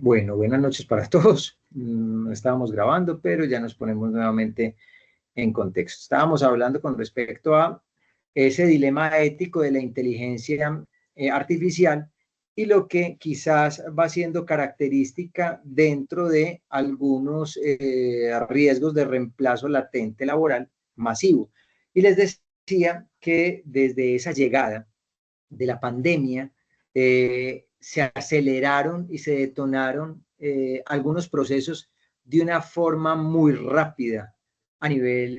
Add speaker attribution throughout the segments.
Speaker 1: Bueno, buenas noches para todos. Estábamos grabando, pero ya nos ponemos nuevamente en contexto. Estábamos hablando con respecto a ese dilema ético de la inteligencia artificial y lo que quizás va siendo característica dentro de algunos riesgos de reemplazo latente laboral masivo. Y les decía que desde esa llegada de la pandemia, se aceleraron y se detonaron algunos procesos de una forma muy rápida a nivel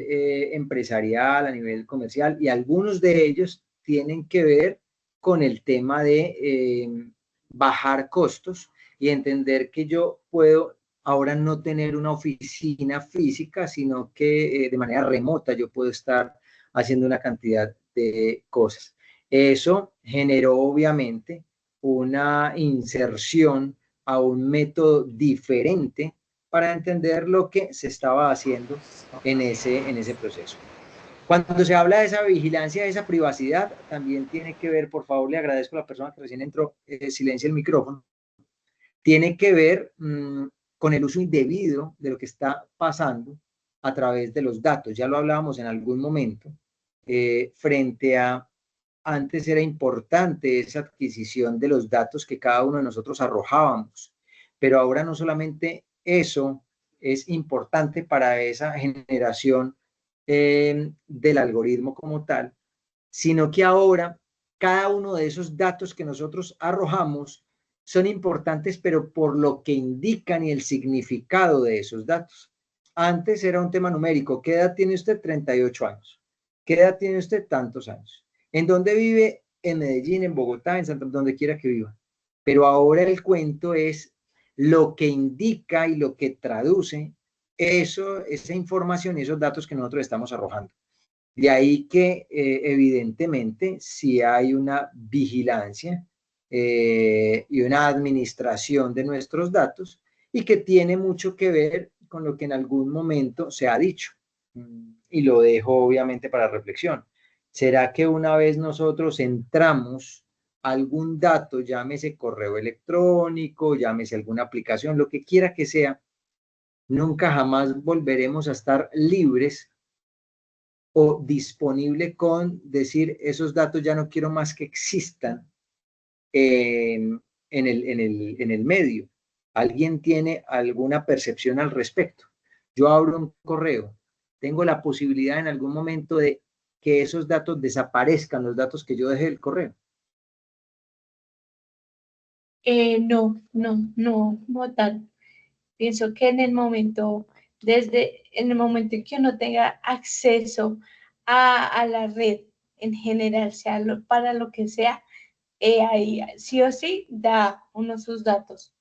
Speaker 1: empresarial, a nivel comercial, y algunos de ellos tienen que ver con el tema de bajar costos y entender que yo puedo ahora no tener una oficina física, sino que de manera remota yo puedo estar haciendo una cantidad de cosas. Eso generó obviamente una inserción a un método diferente para entender lo que se estaba haciendo en ese proceso. Cuando se habla de esa vigilancia, de esa privacidad, también tiene que ver, por favor, le agradezco a la persona que recién entró, silencia el micrófono, tiene que ver con el uso indebido de lo que está pasando a través de los datos. Ya lo hablábamos en algún momento, frente a antes era importante esa adquisición de los datos que cada uno de nosotros arrojábamos, pero ahora no solamente eso es importante para esa generación del algoritmo como tal, sino que ahora cada uno de esos datos que nosotros arrojamos son importantes, pero por lo que indican y el significado de esos datos. Antes era un tema numérico. ¿Qué edad tiene usted? 38 años. ¿Qué edad tiene usted? Tantos años. ¿En dónde vive? En Medellín, en Bogotá, en Santa, donde quiera que viva. Pero ahora el cuento es lo que indica y lo que traduce eso, esa información y esos datos que nosotros estamos arrojando. De ahí que evidentemente si hay una vigilancia y una administración de nuestros datos y que tiene mucho que ver con lo que en algún momento se ha dicho. Y lo dejo obviamente para reflexión. ¿Será que una vez nosotros entramos algún dato, llámese correo electrónico, llámese alguna aplicación, lo que quiera que sea, nunca jamás volveremos a estar libres o disponible con decir esos datos ya no quiero más que existan en el medio? ¿Alguien tiene alguna percepción al respecto? Yo abro un correo, tengo la posibilidad en algún momento de que esos datos desaparezcan, los datos que yo dejé del correo.
Speaker 2: No, como tal. Pienso que en el momento en que uno tenga acceso a la red en general, sea para lo que sea, ahí sí o sí da uno sus datos.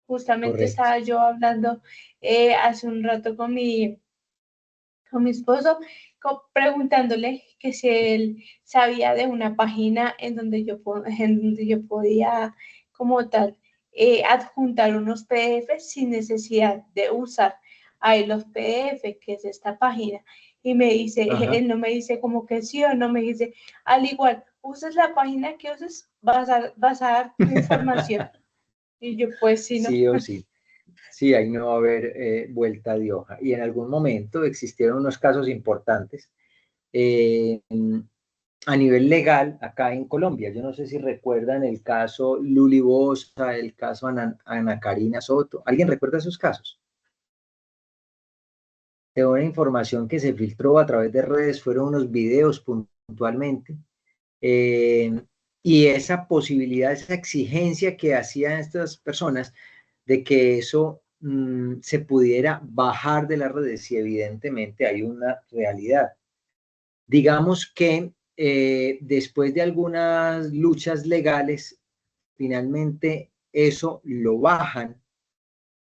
Speaker 2: Justamente
Speaker 1: Correcto.
Speaker 2: estaba yo hablando hace un rato con mi esposo, preguntándole que si él sabía de una página en donde yo podía como tal adjuntar unos PDFs sin necesidad de usar ahí los PDF, que es esta página. Y me dice,
Speaker 1: Ajá.
Speaker 2: él no me dice como que sí o no, me dice, al igual, uses la página que uses, vas a dar tu información. Y yo, pues sí, no.
Speaker 1: Sí o sí. Sí, ahí no va a haber vuelta de hoja. Y en algún momento existieron unos casos importantes eh, a nivel legal acá en Colombia. Yo no sé si recuerdan el caso Luli Bosa, el caso Ana Karina Soto. ¿Alguien recuerda esos casos? De una información que se filtró a través de redes, fueron unos videos puntualmente. eh, y esa posibilidad, esa exigencia que hacían estas personas de que eso se pudiera bajar de las redes y evidentemente hay una realidad. Digamos que después de algunas luchas legales, finalmente eso lo bajan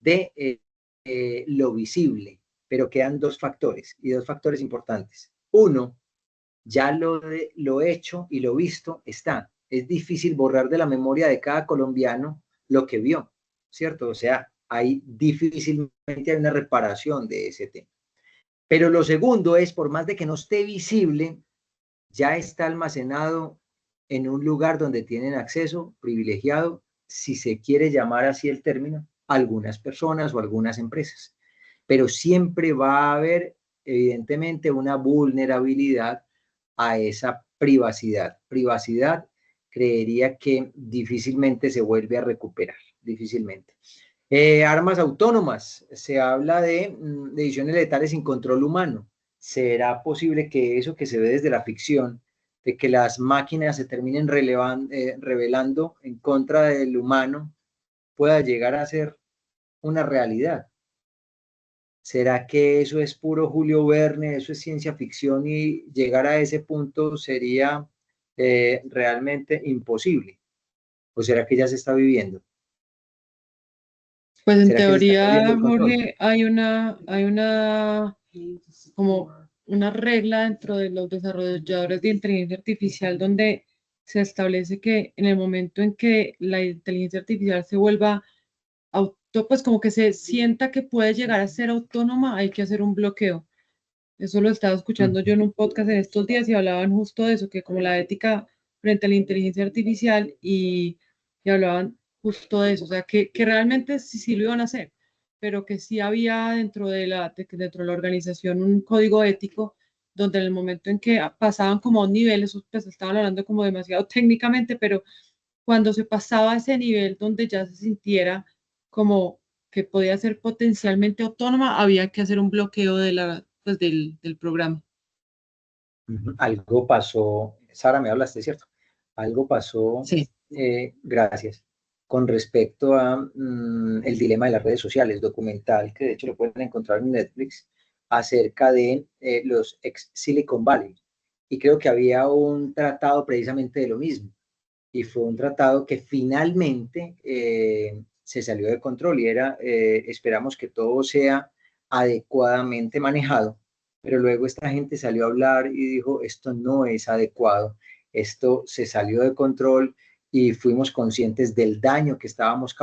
Speaker 1: de lo visible, pero quedan dos factores y dos factores importantes. Uno, ya lo hecho y lo visto está. Es difícil borrar de la memoria de cada colombiano lo que vio, ¿cierto? O sea, hay difícilmente hay una reparación de ese tema. Pero lo segundo es, por más de que no esté visible, ya está almacenado en un lugar donde tienen acceso privilegiado si se quiere llamar así el término, algunas personas o algunas empresas. Pero siempre va a haber, evidentemente, una vulnerabilidad a esa privacidad. Privacidad, creería que difícilmente se vuelve a recuperar, difícilmente. Armas autónomas, se habla de decisiones letales sin control humano. ¿Será posible que eso que se ve desde la ficción, de que las máquinas se terminen rebelando en contra del humano, pueda llegar a ser una realidad? ¿Será que eso es puro Julio Verne, eso es ciencia ficción y llegar a ese punto sería realmente imposible? ¿O será que ya se está viviendo?
Speaker 3: Pues en
Speaker 1: ¿Será que se está perdiendo
Speaker 3: teoría,
Speaker 1: el control?
Speaker 3: Jorge, como una regla dentro de los desarrolladores de inteligencia artificial donde se establece que en el momento en que la inteligencia artificial se vuelva pues como que se sienta que puede llegar a ser autónoma, hay que hacer un bloqueo. Eso lo estaba escuchando yo en un podcast en estos días y hablaban justo de eso, que como la ética frente a la inteligencia artificial y hablaban justo de eso, o sea, que realmente sí, sí lo iban a hacer, pero que sí había dentro de la organización un código ético donde en el momento en que pasaban como a un nivel, eso pues estaban hablando como demasiado técnicamente, pero cuando se pasaba a ese nivel donde ya se sintiera como que podía ser potencialmente autónoma, había que hacer un bloqueo del programa.
Speaker 1: Algo pasó, Sara, me hablaste, ¿cierto? Algo pasó,
Speaker 3: Sí.
Speaker 1: gracias, con respecto a el dilema de las redes sociales, documental que de hecho lo pueden encontrar en Netflix, acerca de los ex Silicon Valley. Y creo que había un tratado precisamente de lo mismo. Y fue un tratado que finalmente se salió de control y era, esperamos que todo sea adecuadamente manejado, pero luego esta gente salió a hablar y dijo, esto no es adecuado, esto se salió de control y fuimos conscientes del daño que estábamos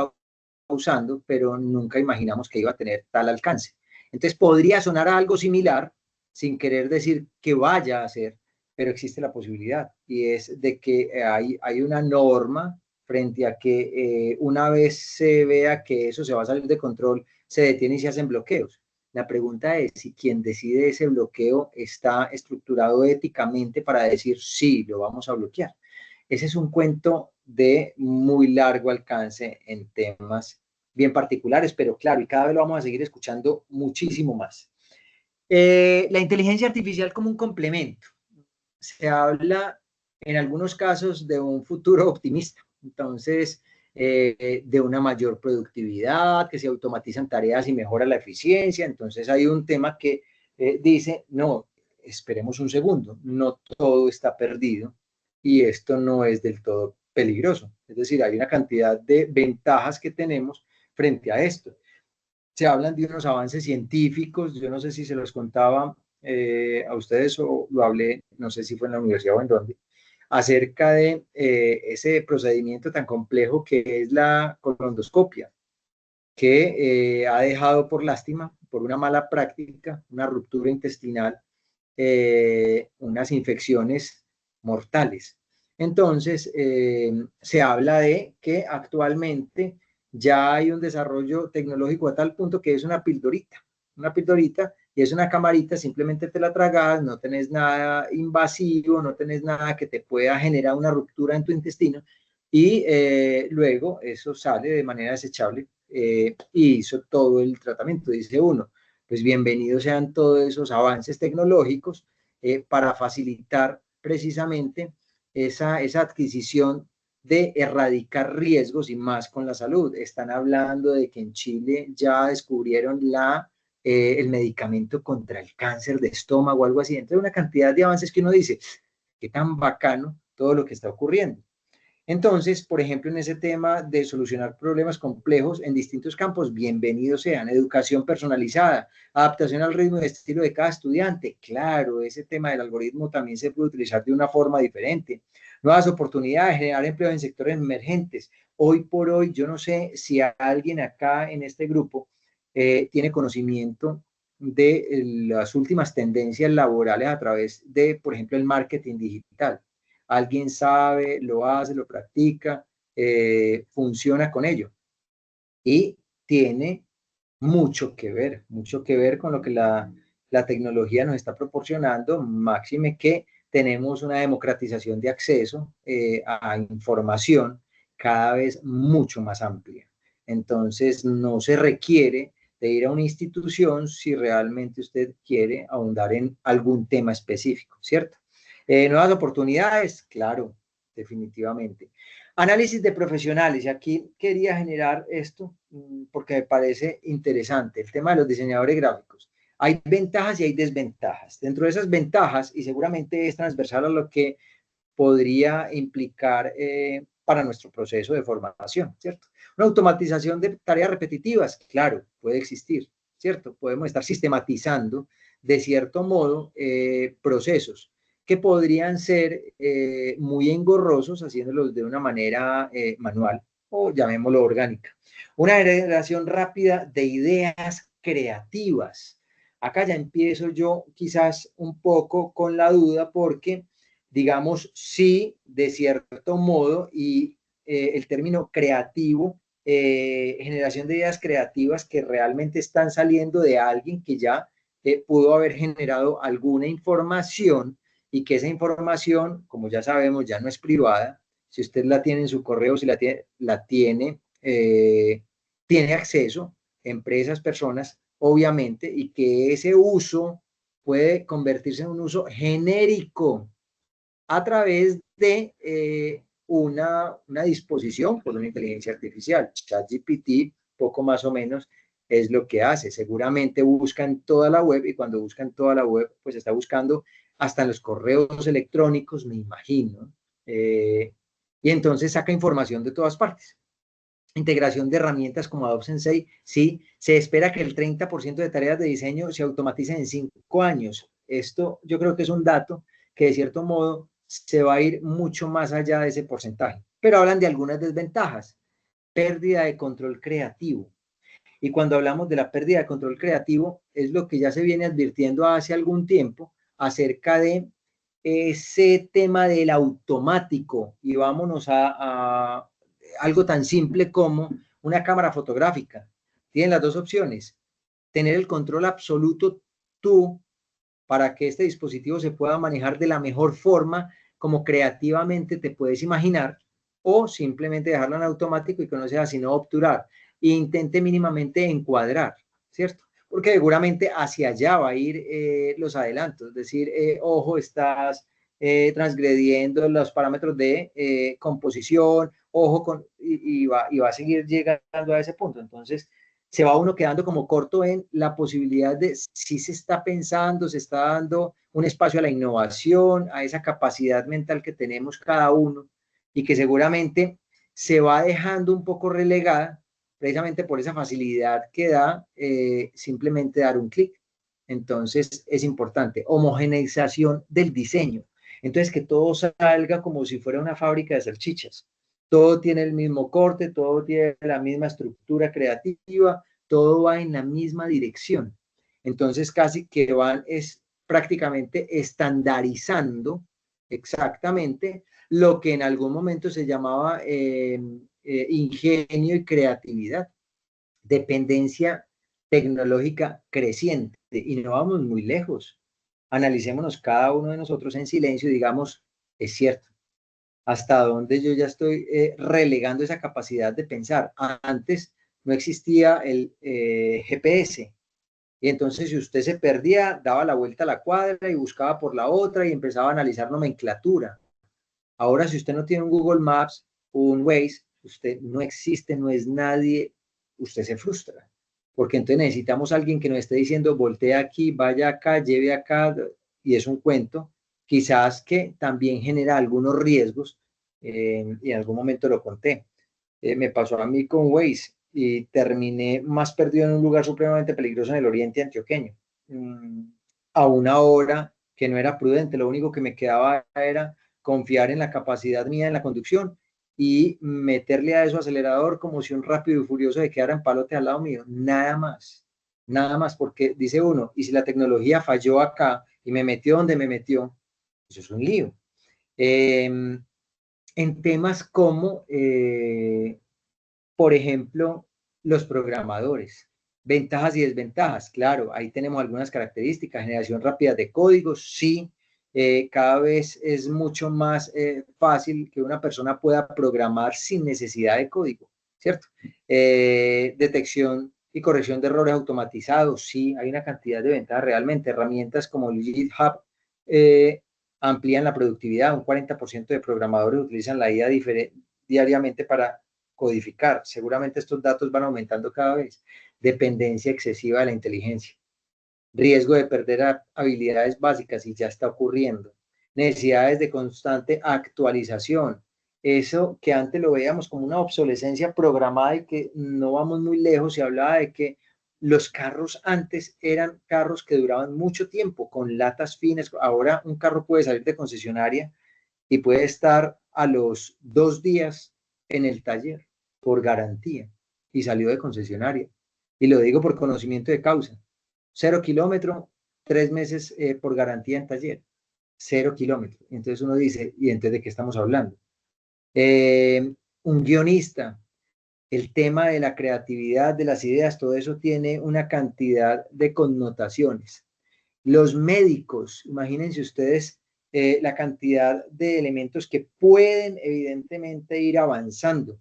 Speaker 1: causando, pero nunca imaginamos que iba a tener tal alcance. Entonces podría sonar a algo similar, sin querer decir que vaya a ser, pero existe la posibilidad y es de que hay una norma frente a que una vez se vea que eso se va a salir de control, se detiene y se hacen bloqueos. La pregunta es si quien decide ese bloqueo está estructurado éticamente para decir sí, lo vamos a bloquear. Ese es un cuento de muy largo alcance en temas bien particulares, pero claro, y cada vez lo vamos a seguir escuchando muchísimo más. La inteligencia artificial como un complemento. Se habla en algunos casos de un futuro optimista. Entonces, de una mayor productividad, que se automatizan tareas y mejora la eficiencia. Entonces, hay un tema que dice, no, esperemos un segundo, no todo está perdido y esto no es del todo peligroso. Es decir, hay una cantidad de ventajas que tenemos frente a esto. Se hablan de unos avances científicos, yo no sé si se los contaba a ustedes o lo hablé, no sé si fue en la universidad o en dónde, acerca de ese procedimiento tan complejo que es la colondoscopia, que ha dejado por lástima, por una mala práctica, una ruptura intestinal, unas infecciones mortales. Entonces, se habla de que actualmente ya hay un desarrollo tecnológico a tal punto que es una pildorita y es una camarita, simplemente te la tragas, no tenés nada invasivo, no tenés nada que te pueda generar una ruptura en tu intestino y luego eso sale de manera desechable y hizo todo el tratamiento, dice uno. Pues bienvenidos sean todos esos avances tecnológicos para facilitar precisamente esa adquisición de erradicar riesgos y más con la salud. Están hablando de que en Chile ya descubrieron el medicamento contra el cáncer de estómago o algo así. Entonces, una cantidad de avances que uno dice, qué tan bacano todo lo que está ocurriendo. Entonces, por ejemplo, en ese tema de solucionar problemas complejos en distintos campos, bienvenidos sean. Educación personalizada, adaptación al ritmo y estilo de cada estudiante. Claro, ese tema del algoritmo también se puede utilizar de una forma diferente. Nuevas oportunidades, generar empleo en sectores emergentes. Hoy por hoy, yo no sé si alguien acá en este grupo tiene conocimiento de las últimas tendencias laborales a través de, por ejemplo, el marketing digital. Alguien sabe, lo hace, lo practica. funciona con ello. Y tiene mucho que ver con lo que la tecnología nos está proporcionando, máxime que tenemos una democratización de acceso a información cada vez mucho más amplia. Entonces, no se requiere de ir a una institución si realmente usted quiere ahondar en algún tema específico, ¿cierto? Nuevas oportunidades, claro, definitivamente. Análisis de profesionales, y aquí quería generar esto porque me parece interesante, el tema de los diseñadores gráficos. Hay ventajas y hay desventajas. Dentro de esas ventajas, y seguramente es transversal a lo que podría implicar para nuestro proceso de formación, ¿cierto? Una automatización de tareas repetitivas, claro, puede existir, ¿cierto? Podemos estar sistematizando de cierto modo procesos que podrían ser muy engorrosos haciéndolos de una manera manual o llamémoslo orgánica. Una generación rápida de ideas creativas. Acá ya empiezo yo quizás un poco con la duda porque, digamos, sí, de cierto modo, y el término creativo, generación de ideas creativas que realmente están saliendo de alguien que ya pudo haber generado alguna información y que esa información, como ya sabemos, ya no es privada. Si usted la tiene en su correo, si tiene acceso, empresas, personas, obviamente, y que ese uso puede convertirse en un uso genérico a través de una disposición por una inteligencia artificial. ChatGPT, poco más o menos, es lo que hace. Seguramente buscan toda la web y cuando buscan toda la web, pues está buscando hasta en los correos electrónicos, me imagino. Y entonces saca información de todas partes. Integración de herramientas como Adobe Sensei, sí, se espera que el 30% de tareas de diseño se automaticen en 5 años. Esto yo creo que es un dato que de cierto modo se va a ir mucho más allá de ese porcentaje. Pero hablan de algunas desventajas. Pérdida de control creativo. Y cuando hablamos de la pérdida de control creativo, es lo que ya se viene advirtiendo hace algún tiempo acerca de ese tema del automático. Y vámonos a algo tan simple como una cámara fotográfica. Tienen las dos opciones. Tener el control absoluto tú para que este dispositivo se pueda manejar de la mejor forma como creativamente te puedes imaginar, o simplemente dejarlo en automático y que no sea sino obturar e intente mínimamente encuadrar, ¿cierto? Porque seguramente hacia allá va a ir los adelantos, es decir, ojo, estás transgrediendo los parámetros de composición, ojo, y va a seguir llegando a ese punto. Entonces, se va uno quedando como corto en la posibilidad de si se está pensando, se está dando un espacio a la innovación, a esa capacidad mental que tenemos cada uno y que seguramente se va dejando un poco relegada precisamente por esa facilidad que da simplemente dar un clic. Entonces es importante, homogeneización del diseño. Entonces que todo salga como si fuera una fábrica de salchichas. Todo tiene el mismo corte, todo tiene la misma estructura creativa, todo va en la misma dirección. Entonces casi que van es prácticamente estandarizando exactamente lo que en algún momento se llamaba ingenio y creatividad, dependencia tecnológica creciente. Y no vamos muy lejos. Analicémonos cada uno de nosotros en silencio y digamos, es cierto, hasta dónde yo ya estoy relegando esa capacidad de pensar. Antes no existía el GPS, y entonces si usted se perdía, daba la vuelta a la cuadra y buscaba por la otra y empezaba a analizar nomenclatura. Ahora, si usted no tiene un Google Maps, un Waze, usted no existe, no es nadie, usted se frustra. Porque entonces necesitamos a alguien que nos esté diciendo, voltee aquí, vaya acá, lleve acá, y es un cuento, quizás que también genera algunos riesgos, y en algún momento lo conté. Me pasó a mí con Waze y terminé más perdido en un lugar supremamente peligroso en el oriente antioqueño. A una hora que no era prudente, lo único que me quedaba era confiar en la capacidad mía en la conducción y meterle a eso acelerador como si un rápido y furioso se quedara en palote al lado mío. Nada más, porque dice uno, y si la tecnología falló acá y me metió donde me metió, eso es un lío. en temas como, por ejemplo, los programadores. Ventajas y desventajas, claro, ahí tenemos algunas características. Generación rápida de códigos, sí. Cada vez es mucho más fácil que una persona pueda programar sin necesidad de código, ¿cierto? Detección y corrección de errores automatizados, sí, hay una cantidad de ventajas realmente. Herramientas como el GitHub amplían la productividad. Un 40% de programadores utilizan la IA diariamente para codificar. Seguramente estos datos van aumentando cada vez. Dependencia excesiva de la inteligencia. Riesgo de perder habilidades básicas y ya está ocurriendo. Necesidades de constante actualización. Eso que antes lo veíamos como una obsolescencia programada y que no vamos muy lejos. Se hablaba de que los carros antes eran carros que duraban mucho tiempo con latas finas. Ahora un carro puede salir de concesionaria y puede estar a los 2 días en el taller por garantía y salió de concesionaria. Y lo digo por conocimiento de causa. 0 kilómetro, 3 meses por garantía en taller. 0 kilómetro. Entonces uno dice, ¿y entonces de qué estamos hablando? Un guionista, el tema de la creatividad, de las ideas, todo eso tiene una cantidad de connotaciones. Los médicos, imagínense ustedes la cantidad de elementos que pueden evidentemente ir avanzando,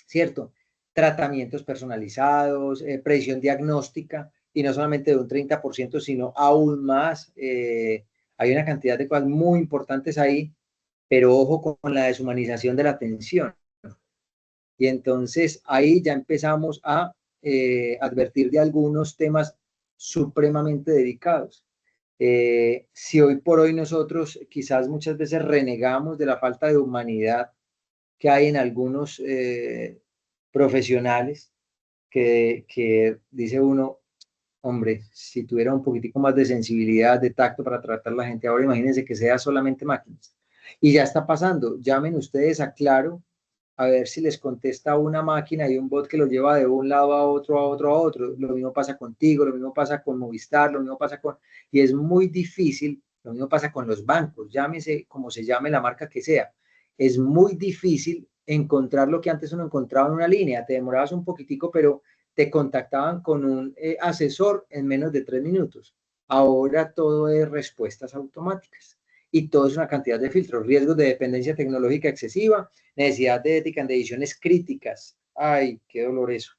Speaker 1: ¿cierto? Tratamientos personalizados, precisión diagnóstica, y no solamente de un 30%, sino aún más. Hay una cantidad de cosas muy importantes ahí, pero ojo con la deshumanización de la atención. Y entonces ahí ya empezamos a advertir de algunos temas supremamente delicados. Si hoy por hoy nosotros quizás muchas veces renegamos de la falta de humanidad que hay en algunos profesionales, que dice uno, hombre, si tuviera un poquitico más de sensibilidad, de tacto para tratar a la gente, ahora imagínense que sea solamente máquinas. Y ya está pasando, llamen ustedes a Claro a ver si les contesta una máquina y un bot que lo lleva de un lado a otro, a otro, a otro. Lo mismo pasa contigo, lo mismo pasa con Movistar, lo mismo pasa con... Y es muy difícil, lo mismo pasa con los bancos, llámese como se llame la marca que sea. Es muy difícil encontrar lo que antes uno encontraba en una línea. Te demorabas un poquitico, pero te contactaban con un asesor en menos de 3 minutos. Ahora todo es respuestas automáticas. Y todo es una cantidad de filtros, riesgos de dependencia tecnológica excesiva, necesidad de ética en decisiones críticas. Ay, qué dolor eso.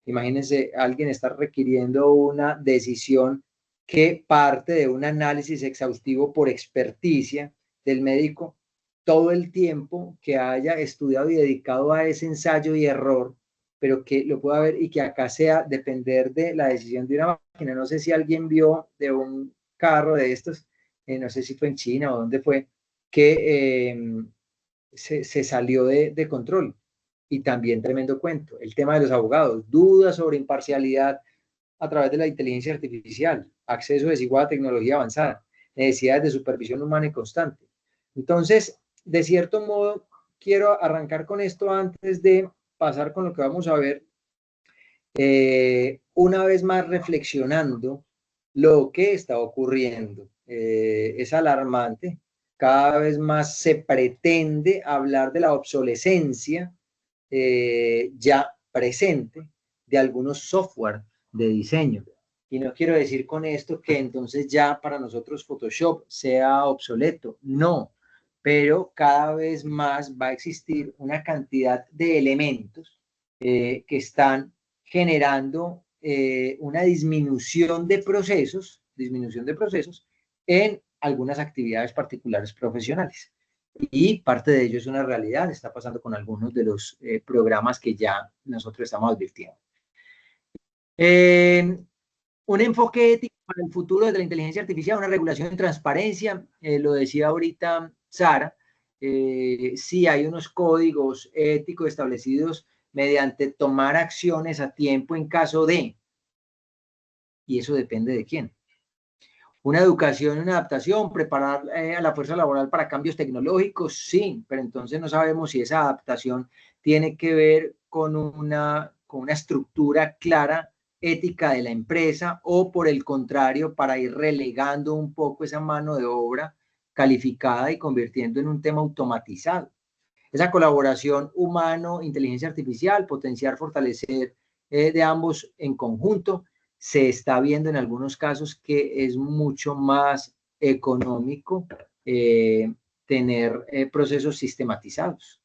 Speaker 1: Imagínense, alguien está requiriendo una decisión que parte de un análisis exhaustivo por experticia del médico, todo el tiempo que haya estudiado y dedicado a ese ensayo y error, pero que lo pueda ver y que acá sea depender de la decisión de una máquina. No sé si alguien vio de un carro de estos, no sé si fue en China o dónde fue, que se salió de control. Y también tremendo cuento. El tema de los abogados, dudas sobre imparcialidad a través de la inteligencia artificial, acceso desigual a tecnología avanzada, necesidades de supervisión humana y constante. Entonces, de cierto modo, quiero arrancar con esto antes de pasar con lo que vamos a ver. Una vez más reflexionando lo que está ocurriendo. Es alarmante. Cada vez más se pretende hablar de la obsolescencia ya presente de algunos software de diseño. Y no quiero decir con esto que entonces ya para nosotros Photoshop sea obsoleto, no, pero cada vez más va a existir una cantidad de elementos que están generando una disminución de procesos en algunas actividades particulares profesionales. Y parte de ello es una realidad, está pasando con algunos de los programas que ya nosotros estamos advirtiendo. Un enfoque ético para el futuro de la inteligencia artificial, una regulación en transparencia, lo decía ahorita Sara, sí hay unos códigos éticos establecidos mediante tomar acciones a tiempo en caso de, y eso depende de quién. Una educación, una adaptación, preparar a la fuerza laboral para cambios tecnológicos, sí, pero entonces no sabemos si esa adaptación tiene que ver con una estructura clara ética de la empresa o por el contrario para ir relegando un poco esa mano de obra calificada y convirtiendo en un tema automatizado. esa colaboración humano-inteligencia artificial, potenciar, fortalecer de ambos en conjunto, se está viendo en algunos casos que es mucho más económico tener procesos sistematizados.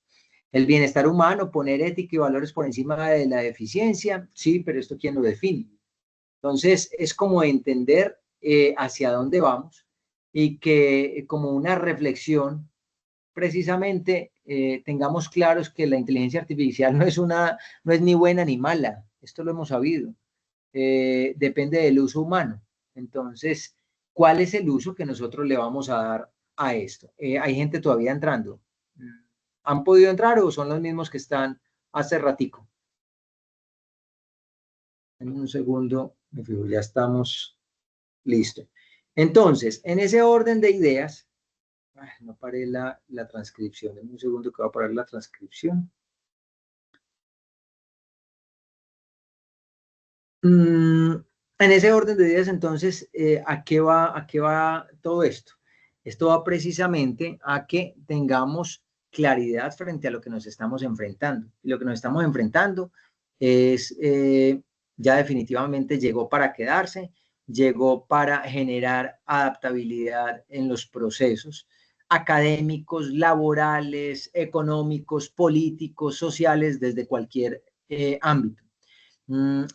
Speaker 1: El bienestar humano, poner ética y valores por encima de la eficiencia, sí, pero ¿esto quién lo define? Entonces, es como entender hacia dónde vamos y que como una reflexión, precisamente, tengamos claros que la inteligencia artificial no es ni buena ni mala, esto lo hemos sabido, depende del uso humano. Entonces, ¿cuál es el uso que nosotros le vamos a dar a esto? Hay gente todavía entrando. ¿Han podido entrar o son los mismos que están hace ratico? En un segundo, me fijo, ya estamos listos. Entonces, en ese orden de ideas, no paré la transcripción, en un segundo que voy a parar la transcripción. En ese orden de ideas, entonces, ¿a qué va todo esto? Esto va precisamente a que tengamos claridad frente a lo que nos estamos enfrentando. Y lo que nos estamos enfrentando es, ya definitivamente llegó para quedarse, llegó para generar adaptabilidad en los procesos académicos, laborales, económicos, políticos, sociales, desde cualquier ámbito.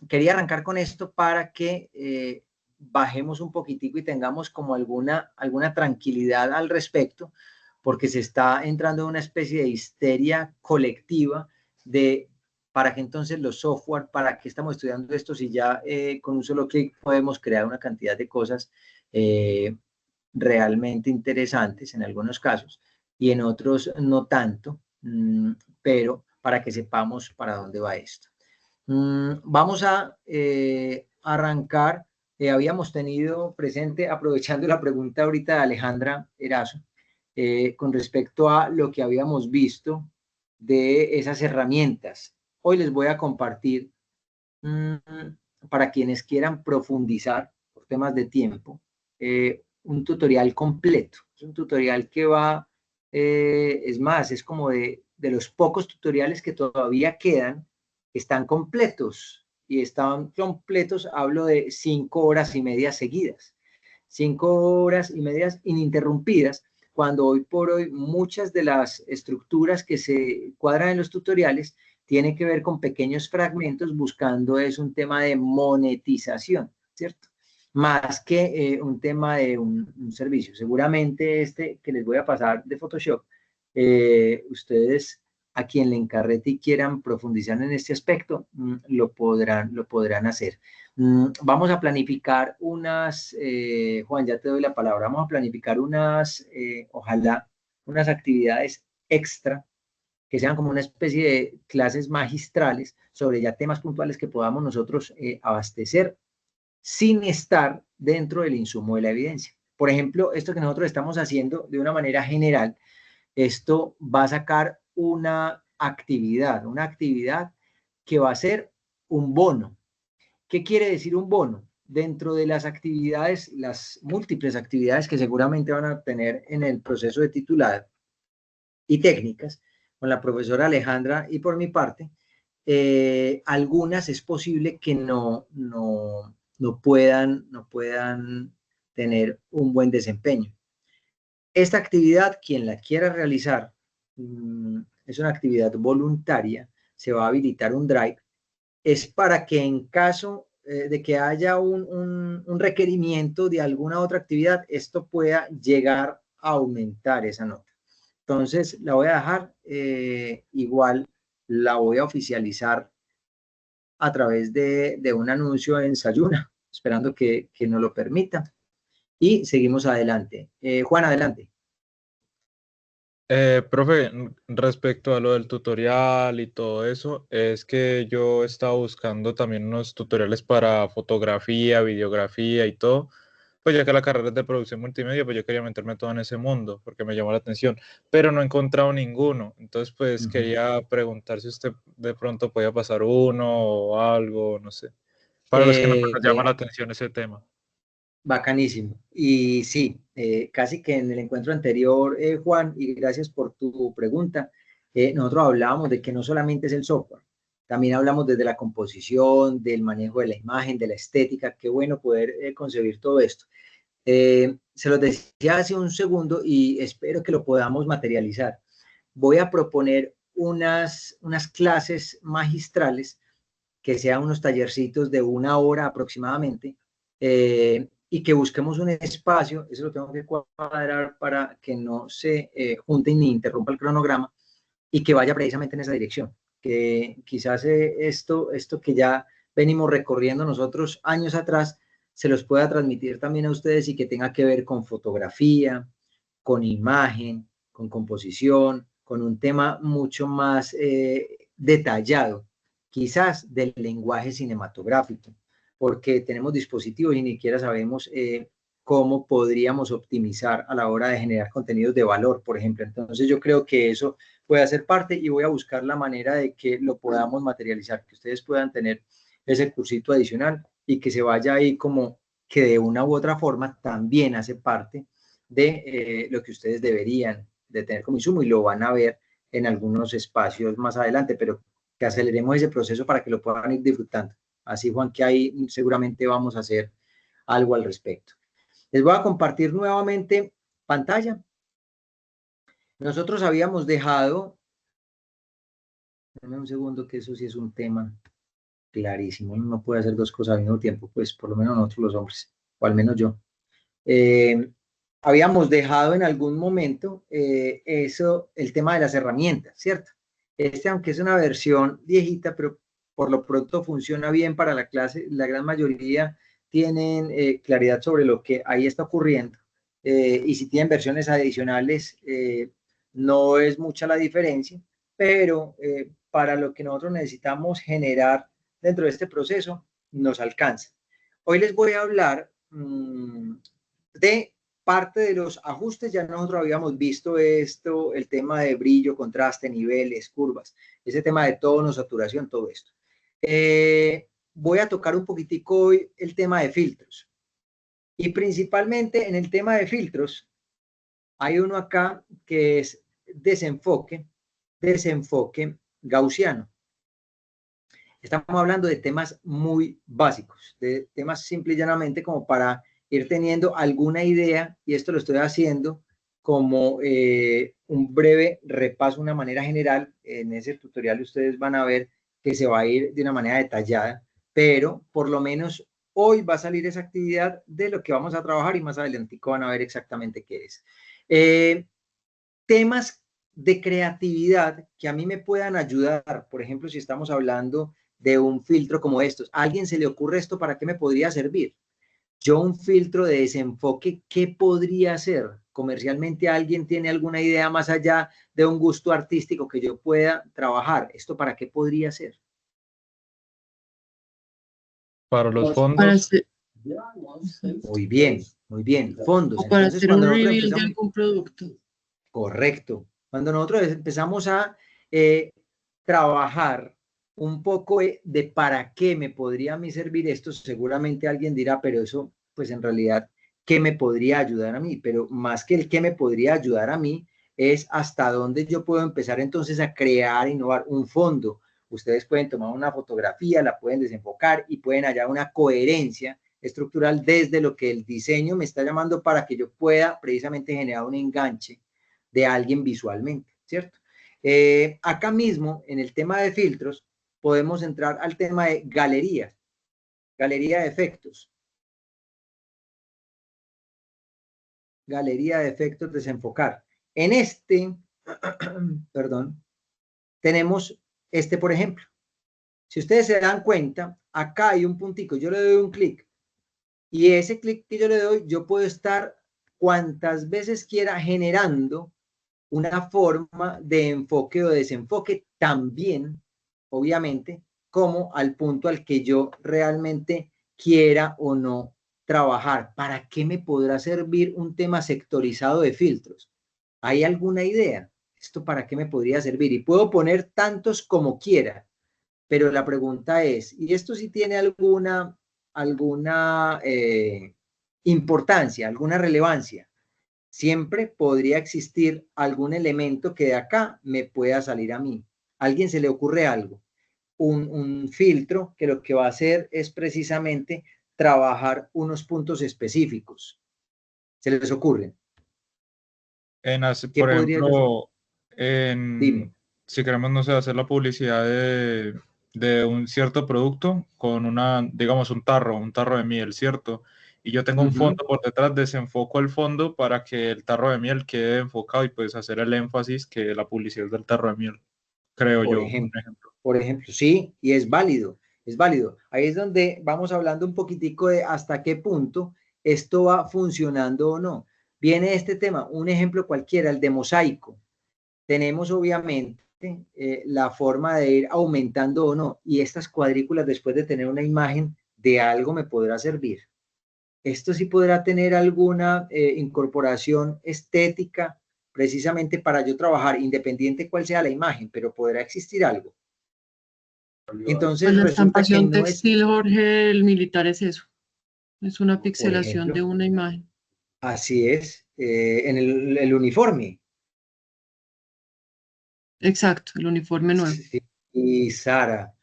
Speaker 1: Quería arrancar con esto para que bajemos un poquitico y tengamos como alguna tranquilidad al respecto, porque se está entrando en una especie de histeria colectiva de para qué entonces los software, para qué estamos estudiando esto si ya con un solo clic podemos crear una cantidad de cosas realmente interesantes en algunos casos y en otros no tanto, pero para que sepamos para dónde va esto. Vamos a arrancar. Habíamos tenido presente, aprovechando la pregunta ahorita de Alejandra Erazo, con respecto a lo que habíamos visto de esas herramientas. Hoy les voy a compartir, para quienes quieran profundizar por temas de tiempo, un tutorial completo. Es un tutorial que va, es más, es como de los pocos tutoriales que todavía quedan, están completos. Y están completos, hablo de 5 horas y media seguidas. 5 horas y medias ininterrumpidas, cuando hoy por hoy muchas de las estructuras que se cuadran en los tutoriales tienen que ver con pequeños fragmentos, buscando es un tema de monetización, ¿cierto? Más que un tema de un servicio. Seguramente este que les voy a pasar de Photoshop, ustedes a quien le encarrete y quieran profundizar en este aspecto, lo podrán hacer. Vamos a planificar unas, Juan, ya te doy la palabra, vamos a planificar unas, ojalá, unas actividades extra que sean como una especie de clases magistrales sobre ya temas puntuales que podamos nosotros abastecer sin estar dentro del insumo de la evidencia. Por ejemplo, esto que nosotros estamos haciendo de una manera general, esto va a sacar una actividad que va a ser un bono. ¿Qué quiere decir un bono? Dentro de las actividades, las múltiples actividades que seguramente van a tener en el proceso de titulado y técnicas, con la profesora Alejandra y por mi parte, algunas es posible que no puedan tener un buen desempeño. Esta actividad, quien la quiera realizar, es una actividad voluntaria, se va a habilitar un drive, es para que en caso de que haya un requerimiento de alguna otra actividad, esto pueda llegar a aumentar esa nota. Entonces, la voy a dejar, igual la voy a oficializar a través de un anuncio en Sayuna, esperando que nos lo permita. Y seguimos adelante. Juan, adelante.
Speaker 4: Profe, respecto a lo del tutorial y todo eso, es que yo estaba buscando también unos tutoriales para fotografía, videografía y todo, pues ya que la carrera es de producción multimedia, pues yo quería meterme todo en ese mundo porque me llamó la atención, pero no he encontrado ninguno. Entonces, pues quería preguntar si usted de pronto podía pasar uno o algo, no sé, para los que nos llama la atención ese tema.
Speaker 1: Bacanísimo. Y sí, casi que en el encuentro anterior, Juan, y gracias por tu pregunta, nosotros hablábamos de que no solamente es el software, también hablamos desde la composición, del manejo de la imagen, de la estética. Qué bueno poder concebir todo esto. Se los decía hace un segundo y espero que lo podamos materializar. Voy a proponer unas clases magistrales que sean unos tallercitos de 1 hora aproximadamente, y que busquemos un espacio, eso lo tengo que cuadrar para que no se junte ni interrumpa el cronograma, y que vaya precisamente en esa dirección, que quizás esto que ya venimos recorriendo nosotros años atrás, se los pueda transmitir también a ustedes y que tenga que ver con fotografía, con imagen, con composición, con un tema mucho más detallado, quizás del lenguaje cinematográfico, porque tenemos dispositivos y ni siquiera sabemos cómo podríamos optimizar a la hora de generar contenidos de valor, por ejemplo. Entonces yo creo que eso puede hacer parte y voy a buscar la manera de que lo podamos materializar, que ustedes puedan tener ese cursito adicional y que se vaya ahí como que de una u otra forma también hace parte de lo que ustedes deberían de tener como insumo y lo van a ver en algunos espacios más adelante, pero que aceleremos ese proceso para que lo puedan ir disfrutando. Así, Juan, que ahí seguramente vamos a hacer algo al respecto. Les voy a compartir nuevamente pantalla. Nosotros habíamos dejado, dame un segundo que eso sí es un tema clarísimo, uno no puede hacer 2 cosas al mismo tiempo, pues por lo menos nosotros los hombres, o al menos yo. Habíamos dejado en algún momento el tema de las herramientas, ¿cierto? Aunque es una versión viejita, pero por lo pronto funciona bien para la clase, la gran mayoría tienen claridad sobre lo que ahí está ocurriendo, y si tienen versiones adicionales, no es mucha la diferencia, pero para lo que nosotros necesitamos generar dentro de este proceso, nos alcanza. Hoy les voy a hablar de parte de los ajustes. Ya nosotros habíamos visto esto, el tema de brillo, contraste, niveles, curvas, ese tema de tono, saturación, todo esto. Voy a tocar un poquitico hoy el tema de filtros. Y principalmente en el tema de filtros, hay uno acá que es desenfoque gaussiano. Estamos hablando de temas muy básicos, de temas simple y llanamente como para ir teniendo alguna idea, y esto lo estoy haciendo como un breve repaso, una manera general. En ese tutorial ustedes van a ver que se va a ir de una manera detallada, pero por lo menos hoy va a salir esa actividad de lo que vamos a trabajar y más adelante van a ver exactamente qué es. Temas de creatividad que a mí me puedan ayudar, por ejemplo, si estamos hablando de un filtro como estos, ¿a alguien se le ocurre esto? ¿Para qué me podría servir? Yo un filtro de desenfoque, ¿qué podría ser? Comercialmente, ¿alguien tiene alguna idea más allá de un gusto artístico que yo pueda trabajar? ¿Esto para qué podría ser?
Speaker 4: Para los
Speaker 3: Para
Speaker 4: fondos,
Speaker 3: hacer,
Speaker 1: Muy bien, muy bien. Fondos.
Speaker 3: o para
Speaker 1: Entonces,
Speaker 3: hacer un
Speaker 1: cuando nosotros
Speaker 3: reveal de
Speaker 1: empezamos...
Speaker 3: algún producto.
Speaker 1: Correcto. Cuando nosotros empezamos a trabajar un poco de para qué me podría a mí servir esto, seguramente alguien dirá, pero eso, pues en realidad, ¿qué me podría ayudar a mí? Pero más que el qué me podría ayudar a mí, es hasta dónde yo puedo empezar entonces a crear, innovar un fondo. Ustedes pueden tomar una fotografía, la pueden desenfocar y pueden hallar una coherencia estructural desde lo que el diseño me está llamando para que yo pueda precisamente generar un enganche de alguien visualmente, ¿cierto? Acá mismo, en el tema de filtros, podemos entrar al tema de galerías, galería de efectos. Galería de efectos, desenfocar. En este, perdón, tenemos este, por ejemplo. Si ustedes se dan cuenta, acá hay un puntico, yo le doy un clic, y ese clic que yo le doy, yo puedo estar cuantas veces quiera generando una forma de enfoque o de desenfoque también, obviamente, como al punto al que yo realmente quiera o no trabajar. ¿Para qué me podrá servir un tema sectorizado de filtros? ¿Hay alguna idea? ¿Esto para qué me podría servir? Y puedo poner tantos como quiera, pero la pregunta es, ¿y esto sí tiene alguna importancia, alguna relevancia? siempre podría existir algún elemento que de acá me pueda salir a mí. ¿A alguien se le ocurre algo? Un filtro que lo que va a hacer es precisamente trabajar unos puntos específicos. ¿Se les ocurre? ¿Qué
Speaker 4: Por
Speaker 1: podría yo hacer?
Speaker 4: ejemplo,
Speaker 1: Dime.
Speaker 4: si queremos, no sé, hacer la publicidad de un cierto producto con digamos, un tarro de miel, ¿cierto? Y yo tengo un fondo por detrás, desenfoco el fondo para que el tarro de miel quede enfocado y pues hacer el énfasis que la publicidad es del tarro de miel, creo
Speaker 1: Por
Speaker 4: yo, un
Speaker 1: ejemplo,
Speaker 4: ejemplo.
Speaker 1: sí, y es válido, es válido. Ahí es donde vamos hablando un poquitico de hasta qué punto esto va funcionando o no. Viene este tema, un ejemplo cualquiera, el de mosaico. Tenemos obviamente la forma de ir aumentando o no, y estas cuadrículas después de tener una imagen de algo me podrá servir. Esto sí podrá tener alguna incorporación estética precisamente para yo trabajar, independiente cuál sea la imagen, pero podrá existir algo.
Speaker 3: Pues
Speaker 1: Entonces
Speaker 3: la
Speaker 1: resulta que
Speaker 3: estampación
Speaker 1: no es,
Speaker 3: textil, Jorge, el militar es eso. Es una
Speaker 1: por
Speaker 3: pixelación
Speaker 1: ejemplo,
Speaker 3: de una imagen.
Speaker 1: así es, en el uniforme.
Speaker 3: Exacto, el uniforme nuevo.
Speaker 1: Sí, y Sara,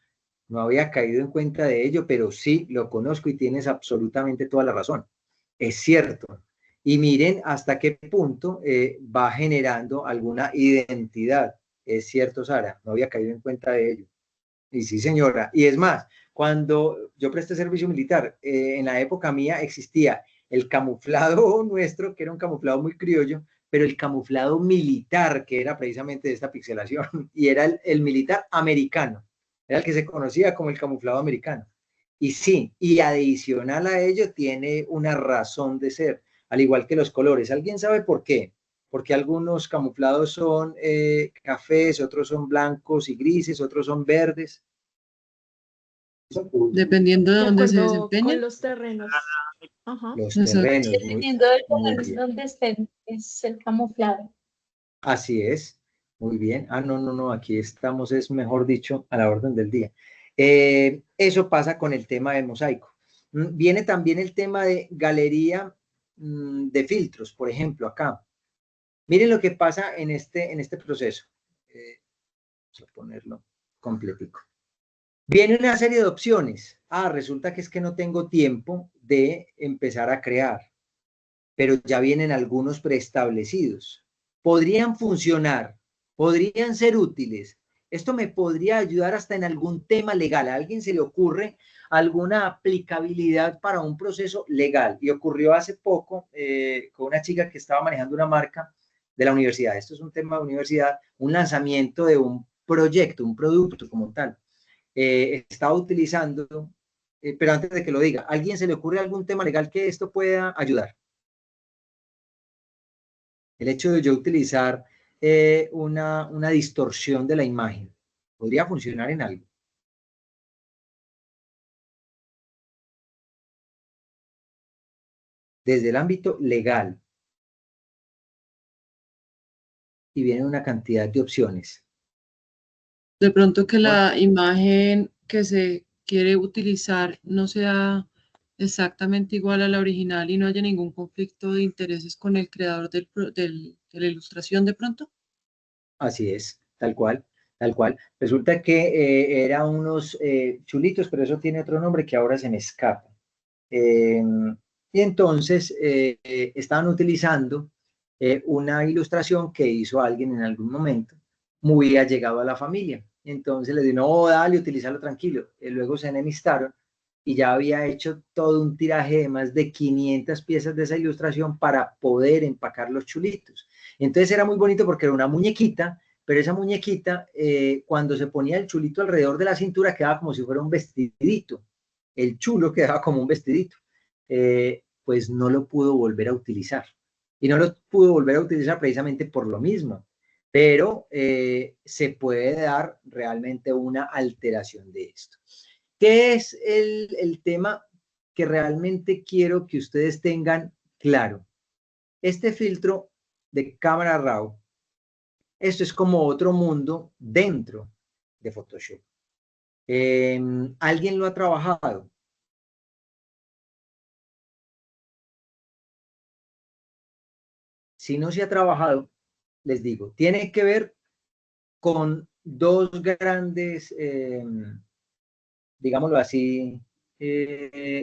Speaker 1: no había caído en cuenta de ello, pero sí lo conozco y tienes absolutamente toda la razón. Es cierto. Y miren hasta qué punto va generando alguna identidad. Es cierto, Sara, no había caído en cuenta de ello. Y sí, señora. Y es más, cuando yo presté servicio militar, en la época mía existía el camuflado nuestro, que era un camuflado muy criollo, pero el camuflado militar, que era precisamente de esta pixelación, y era el militar americano, era el que se conocía como el camuflado americano. Y sí, y adicional a ello tiene una razón de ser, al igual que los colores. ¿Alguien sabe por qué? Porque algunos camuflados son cafés, otros son blancos y grises, otros son verdes.
Speaker 3: Dependiendo de
Speaker 2: De
Speaker 3: dónde se
Speaker 2: acuerdo
Speaker 3: desempeñe.
Speaker 2: con los terrenos. Ajá.
Speaker 1: Los
Speaker 3: Exacto.
Speaker 1: terrenos,
Speaker 2: Dependiendo del
Speaker 1: muy
Speaker 2: terreno
Speaker 1: bien.
Speaker 2: donde estén, es el camuflado.
Speaker 1: Así es, muy bien. Ah, no, no, no, aquí estamos, es mejor dicho, a la orden del día. Eso pasa con el tema del mosaico. Viene también el tema de galería de filtros, por ejemplo, acá. Miren lo que pasa en este proceso. Vamos a ponerlo completico. Viene una serie de opciones. Ah, resulta que es que no tengo tiempo de empezar a crear, pero ya vienen algunos preestablecidos. Podrían funcionar, podrían ser útiles. Esto me podría ayudar hasta en algún tema legal. ¿A alguien se le ocurre alguna aplicabilidad para un proceso legal? Y ocurrió hace poco con una chica que estaba manejando una marca de la universidad. Esto es un tema de universidad, un lanzamiento de un proyecto, un producto como tal. Estaba utilizando, pero antes de que lo diga, ¿a alguien se le ocurre algún tema legal que esto pueda ayudar? El hecho de yo utilizar una distorsión de la imagen podría funcionar en algo. Desde el ámbito legal, y viene una cantidad de opciones.
Speaker 3: De pronto que
Speaker 1: Bueno,
Speaker 3: la imagen que se quiere utilizar no sea exactamente igual a la original y no haya ningún conflicto de intereses con el creador de la ilustración de pronto.
Speaker 1: así es, tal cual, tal cual. Resulta que eran unos chulitos, pero eso tiene otro nombre que ahora se me escapa. Eh, y entonces estaban utilizando una ilustración que hizo alguien en algún momento, muy allegado a la familia. Entonces le dijo, no, dale, utilízalo tranquilo. Luego se enemistaron y ya había hecho todo un tiraje de más de 500 piezas de esa ilustración para poder empacar los chulitos. Entonces era muy bonito porque era una muñequita, pero esa muñequita, cuando se ponía el chulito alrededor de la cintura, quedaba como si fuera un vestidito. El chulo quedaba como un vestidito. Pues no lo pudo volver a utilizar. Y no lo pudo volver a utilizar precisamente por lo mismo. Pero se puede dar realmente una alteración de esto. ¿Qué es el tema que realmente quiero que ustedes tengan claro? Este filtro de cámara RAW, esto es como otro mundo dentro de Photoshop. ¿Alguien lo ha trabajado? si no se ha trabajado, les digo, tiene que ver con dos grandes, digámoslo así,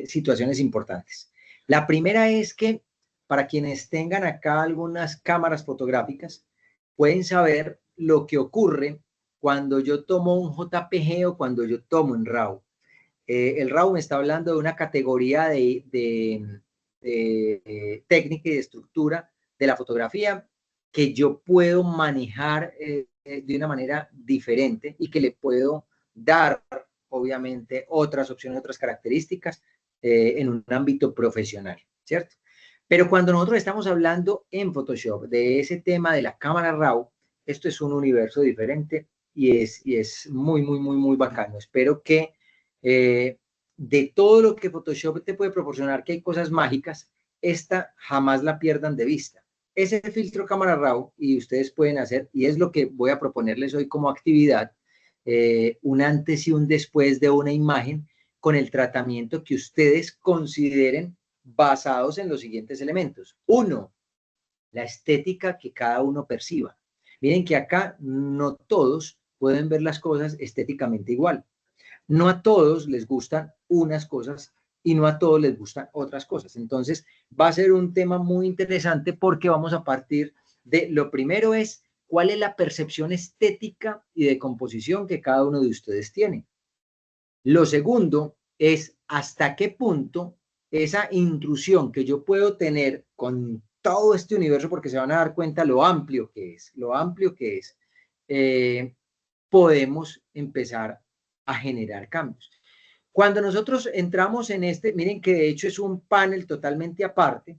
Speaker 1: situaciones importantes. La primera es que para quienes tengan acá algunas cámaras fotográficas, pueden saber lo que ocurre cuando yo tomo un JPG o cuando yo tomo un RAW. El RAW me está hablando de una categoría de técnica y de estructura de la fotografía que yo puedo manejar de una manera diferente y que le puedo dar, obviamente, otras opciones, otras características en un ámbito profesional, ¿cierto? Pero cuando nosotros estamos hablando en Photoshop de ese tema de la cámara RAW, esto es un universo diferente y es muy, muy, muy, muy bacano. Espero que de todo lo que Photoshop te puede proporcionar, que hay cosas mágicas, esta jamás la pierdan de vista. Ese filtro cámara RAW, y ustedes pueden hacer, y es lo que voy a proponerles hoy como actividad, un antes y un después de una imagen con el tratamiento que ustedes consideren basados en los siguientes elementos. Uno, la estética que cada uno perciba. Miren que acá no todos pueden ver las cosas estéticamente igual. No a todos les gustan unas cosas y no a todos les gustan otras cosas. Entonces, va a ser un tema muy interesante porque vamos a partir de, lo primero es, cuál es la percepción estética y de composición que cada uno de ustedes tiene. Lo segundo es hasta qué punto esa intrusión que yo puedo tener con todo este universo, porque se van a dar cuenta lo amplio que es, podemos empezar a generar cambios. Cuando nosotros entramos en este, miren que de hecho es un panel totalmente aparte,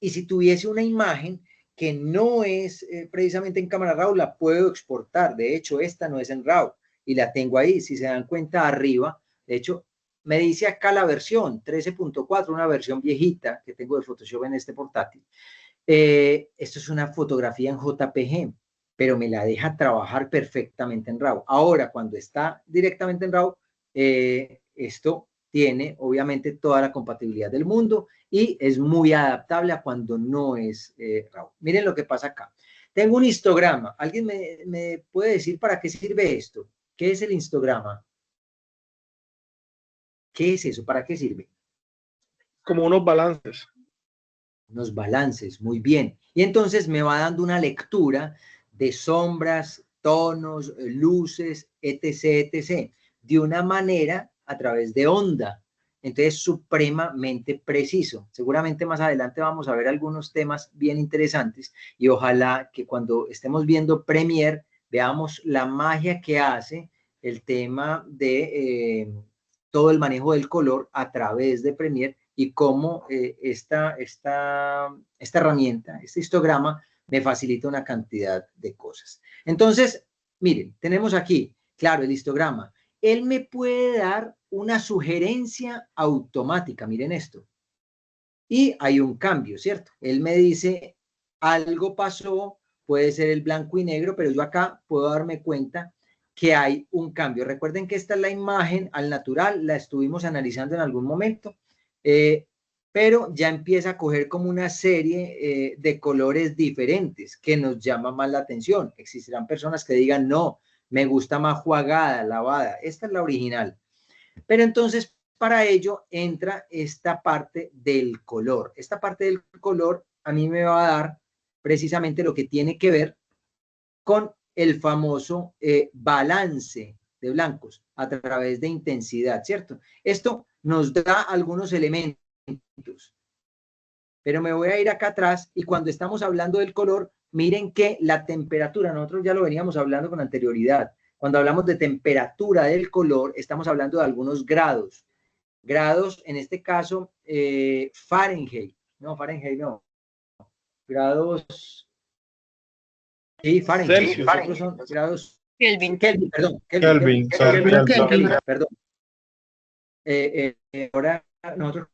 Speaker 1: y si tuviese una imagen que no es precisamente en cámara RAW, la puedo exportar. De hecho, esta no es en RAW y la tengo ahí. Si se dan cuenta arriba, de hecho, me dice acá la versión 13.4, una versión viejita que tengo de Photoshop en este portátil. Esto es una fotografía en JPG, pero me la deja trabajar perfectamente en RAW. Ahora, cuando está directamente en RAW, esto tiene obviamente toda la compatibilidad del mundo y es muy adaptable a cuando no es RAW. Miren lo que pasa acá. Tengo un histograma. ¿Alguien me puede decir para qué sirve esto? ¿Qué es el histograma? ¿Qué es eso? ¿Para qué sirve?
Speaker 5: Como unos balances.
Speaker 1: Unos balances, muy bien. Y entonces me va dando una lectura de sombras, tonos, luces, etc., etc., de una manera a través de onda. Entonces, supremamente preciso. Seguramente más adelante vamos a ver algunos temas bien interesantes y ojalá que cuando estemos viendo Premiere veamos la magia que hace el tema de todo el manejo del color a través de Premiere y cómo esta herramienta, este histograma, me facilita una cantidad de cosas. Entonces, miren, tenemos aquí, claro, el histograma. Él me puede dar una sugerencia automática, miren esto. Y hay un cambio, ¿cierto? Él me dice, algo pasó, puede ser el blanco y negro, pero yo acá puedo darme cuenta que hay un cambio. Recuerden que esta es la imagen al natural, la estuvimos analizando en algún momento, pero ya empieza a coger como una serie de colores diferentes que nos llama más la atención. Existirán personas que digan, no, me gusta más jugada, lavada. Esta es la original. Pero entonces, para ello entra esta parte del color. Esta parte del color a mí me va a dar precisamente lo que tiene que ver con el famoso balance de blancos a través de intensidad, ¿cierto? Esto nos da algunos elementos, pero me voy a ir acá atrás y cuando estamos hablando del color, miren que la temperatura, nosotros ya lo veníamos hablando con anterioridad, cuando hablamos de temperatura del color, estamos hablando de algunos grados. Grados, en este caso, Fahrenheit. No, Fahrenheit no. Grados... Sí, Fahrenheit. Los otros son grados...
Speaker 2: Kelvin.
Speaker 1: Kelvin, perdón.
Speaker 5: Kelvin.
Speaker 1: Perdón. Ahora nosotros,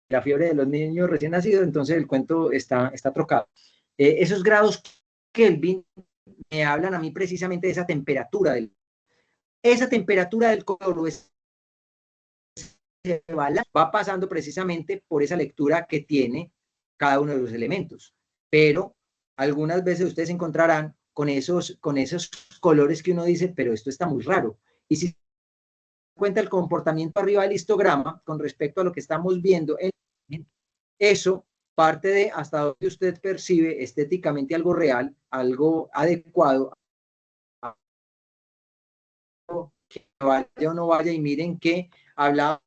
Speaker 1: la fiebre de los niños recién nacidos, entonces el cuento está trocado. Esos grados Kelvin me hablan a mí precisamente de esa temperatura del... Esa temperatura del color va pasando precisamente por esa lectura que tiene cada uno de los elementos. pero algunas veces ustedes encontrarán con esos colores que uno dice, pero esto está muy raro. Y si se cuenta el comportamiento arriba del histograma con respecto a lo que estamos viendo, eso parte de hasta donde usted percibe estéticamente algo real, algo adecuado, que vaya o no vaya, y miren que habla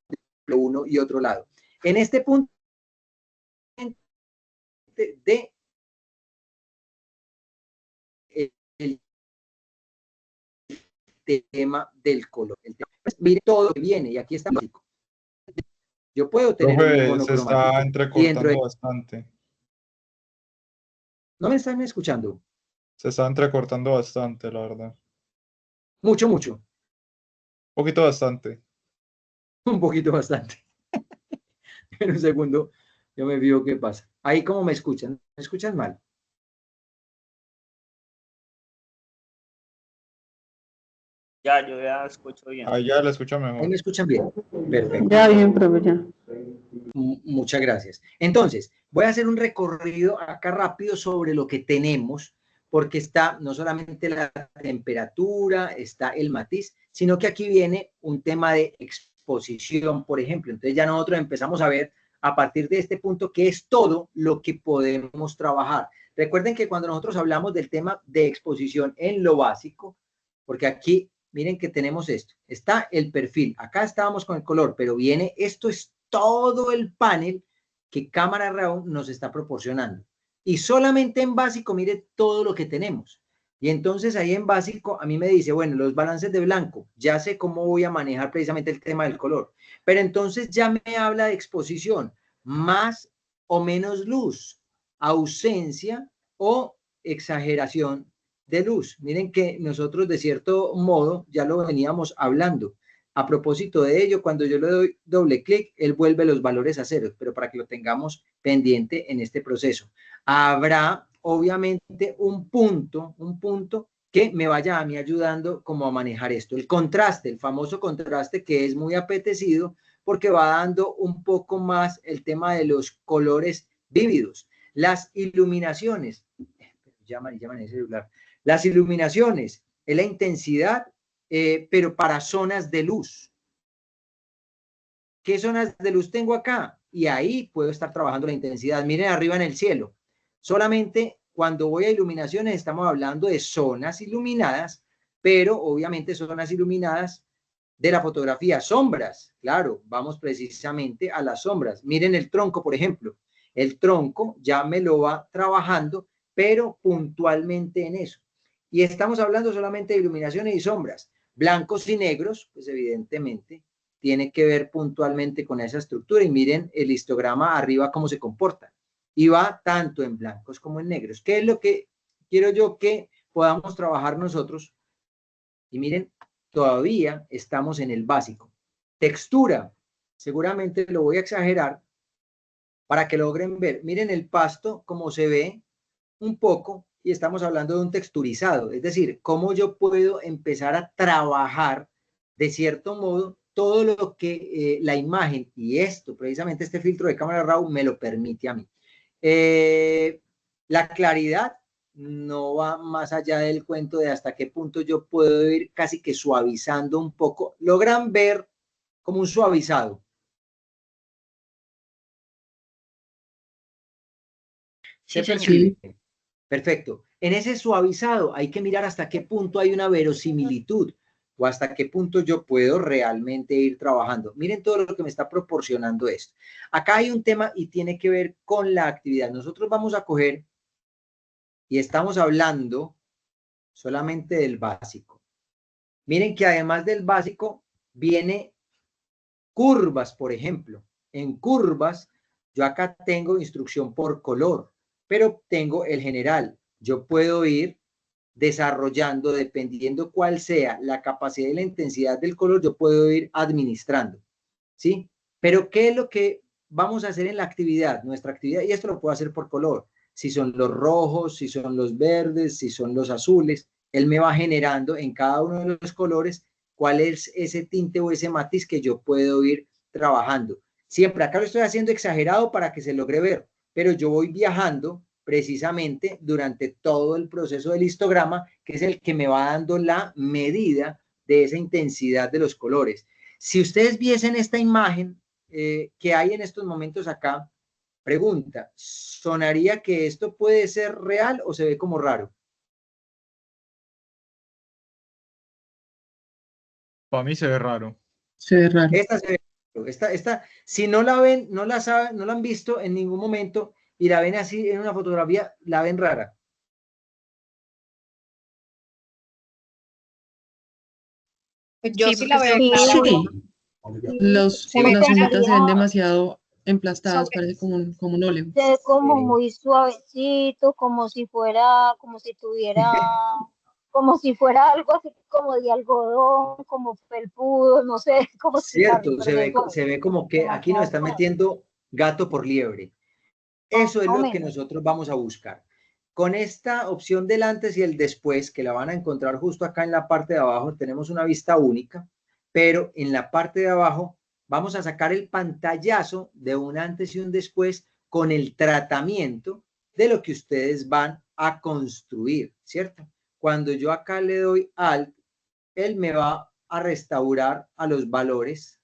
Speaker 1: de uno y otro lado. En este punto de el tema del color. Mire todo lo que viene, y aquí está. Yo puedo tener un
Speaker 4: Profe, se
Speaker 1: monocromático.
Speaker 4: está
Speaker 1: Y
Speaker 4: entrecortando bastante.
Speaker 1: ¿No me están escuchando?
Speaker 4: Se está entrecortando bastante, la verdad.
Speaker 1: Mucho, mucho.
Speaker 4: Un poquito bastante.
Speaker 1: Un poquito bastante. En un segundo, yo me fijo qué pasa. Ahí, ¿cómo me escuchan? ¿Me escuchan mal?
Speaker 6: Ya, yo ya escucho bien.
Speaker 4: Ah, ya la escucho
Speaker 1: Ahí
Speaker 4: mejor.
Speaker 1: me escuchan bien. Perfecto.
Speaker 3: Ya bien, profe, ya.
Speaker 1: Muchas gracias. Entonces, voy a hacer un recorrido acá rápido sobre lo que tenemos, porque está no solamente la temperatura, está el matiz, sino que aquí viene un tema de exposición, por ejemplo. Entonces ya nosotros empezamos a ver a partir de este punto qué es todo lo que podemos trabajar. Recuerden que cuando nosotros hablamos del tema de exposición en lo básico, porque aquí miren que tenemos esto, está el perfil, acá estábamos con el color, pero viene, esto es todo el panel que Cámara Raw nos está proporcionando. Y solamente en básico, mire todo lo que tenemos. Y entonces ahí en básico a mí me dice, bueno, los balances de blanco, ya sé cómo voy a manejar precisamente el tema del color. Pero entonces ya me habla de exposición, más o menos luz, ausencia o exageración de luz. Miren que nosotros de cierto modo ya lo veníamos hablando. A propósito de ello, cuando yo le doy doble clic, él vuelve los valores a cero, pero para que lo tengamos pendiente en este proceso. Habrá obviamente un punto que me vaya a mí ayudando como a manejar esto. El contraste, el famoso contraste que es muy apetecido porque va dando un poco más el tema de los colores vívidos. Las iluminaciones, llaman ese celular. Las iluminaciones es la intensidad, pero para zonas de luz. ¿Qué zonas de luz tengo acá? Y ahí puedo estar trabajando la intensidad. Miren arriba en el cielo. Solamente cuando voy a iluminaciones estamos hablando de zonas iluminadas, pero obviamente zonas iluminadas de la fotografía. Sombras, claro, vamos precisamente a las sombras. Miren el tronco, por ejemplo. El tronco ya me lo va trabajando, pero puntualmente en eso. Y estamos hablando solamente de iluminaciones y sombras. Blancos y negros, pues evidentemente tiene que ver puntualmente con esa estructura. Y miren el histograma arriba cómo se comporta. Y va tanto en blancos como en negros. ¿Qué es lo que quiero yo que podamos trabajar nosotros? Y miren, todavía estamos en el básico. Textura, seguramente lo voy a exagerar para que logren ver. Miren el pasto, cómo se ve un poco, y estamos hablando de un texturizado, es decir, cómo yo puedo empezar a trabajar de cierto modo todo lo que la imagen, y esto, precisamente este filtro de cámara RAW me lo permite a mí. La claridad no va más allá del cuento de hasta qué punto yo puedo ir casi que suavizando un poco. Logran ver como un suavizado. ¿Se percibe? Sí. Perfecto. En ese suavizado hay que mirar hasta qué punto hay una verosimilitud o hasta qué punto yo puedo realmente ir trabajando. Miren todo lo que me está proporcionando esto. Acá hay un tema y tiene que ver con la actividad. Nosotros vamos a coger y estamos hablando solamente del básico. Miren que además del básico viene curvas, por ejemplo. En curvas, yo acá tengo instrucción por color, pero tengo el general. Yo puedo ir desarrollando, dependiendo cuál sea la capacidad y la intensidad del color, yo puedo ir administrando, ¿sí? Pero ¿qué es lo que vamos a hacer en la actividad? Nuestra actividad, y esto lo puedo hacer por color, si son los rojos, si son los verdes, si son los azules, él me va generando en cada uno de los colores cuál es ese tinte o ese matiz que yo puedo ir trabajando. Siempre acá lo estoy haciendo exagerado para que se logre ver, pero yo voy viajando precisamente durante todo el proceso del histograma, que es el que me va dando la medida de esa intensidad de los colores. Si ustedes viesen esta imagen que hay en estos momentos acá, pregunta, ¿sonaría que esto puede ser real o se ve como raro?
Speaker 4: Para mí se ve raro.
Speaker 3: Se ve raro.
Speaker 1: Esta se ve raro. Esta, si no la ven, no la saben, no la han visto en ningún momento y la ven así en una fotografía, la ven rara.
Speaker 2: Pues yo
Speaker 7: Sí,
Speaker 2: sí la
Speaker 7: porque
Speaker 2: veo
Speaker 7: se
Speaker 2: clara.
Speaker 3: Sí,
Speaker 7: se me
Speaker 3: las uñitas se ven
Speaker 7: pensaría
Speaker 3: demasiado emplastadas,
Speaker 7: sobre,
Speaker 3: parece como un óleo.
Speaker 7: se ve como
Speaker 1: Sí.
Speaker 7: muy suavecito, como si fuera algo así como de algodón, como felpudo, no sé cómo explicarlo,
Speaker 1: Cierto,
Speaker 7: pero se ve suave,
Speaker 1: se ve como que aquí nos
Speaker 7: demasiado
Speaker 1: están
Speaker 7: suave.
Speaker 1: metiendo gato por liebre.
Speaker 7: Más
Speaker 1: Eso es
Speaker 7: o
Speaker 1: lo que
Speaker 7: menos.
Speaker 1: nosotros vamos a buscar. Con esta opción del antes y el después, que la van a encontrar justo acá en la parte de abajo, tenemos una vista única, pero en la parte de abajo vamos a sacar el pantallazo de un antes y un después con el tratamiento de lo que ustedes van a construir, ¿cierto? Cuando yo acá le doy Alt, él me va a restaurar a los valores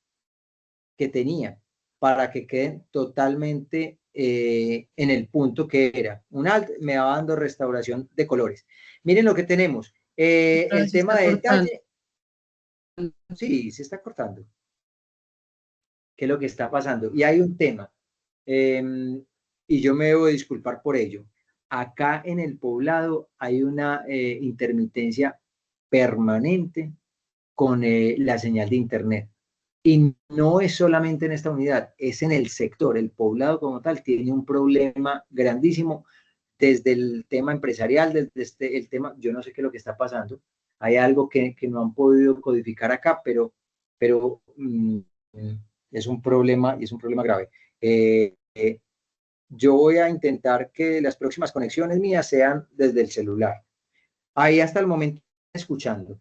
Speaker 1: que tenía para que queden totalmente en el punto que era. Un alt me va dando restauración de colores. Miren lo que tenemos.
Speaker 3: Otra
Speaker 1: El
Speaker 3: vez se
Speaker 1: tema
Speaker 3: está
Speaker 1: de
Speaker 3: cortando.
Speaker 1: detalle, sí, se está cortando. ¿Qué es lo que está pasando? Y hay un tema, y yo me debo disculpar por ello. Acá en el poblado hay una intermitencia permanente con la señal de internet. Y no es solamente en esta unidad, es en el sector. El poblado como tal tiene un problema grandísimo desde el tema empresarial, desde el tema, yo no sé qué es lo que está pasando. Hay algo que no han podido codificar acá, pero es un problema y es un problema grave. Yo voy a intentar que las próximas conexiones mías sean desde el celular. Ahí hasta el momento escuchando.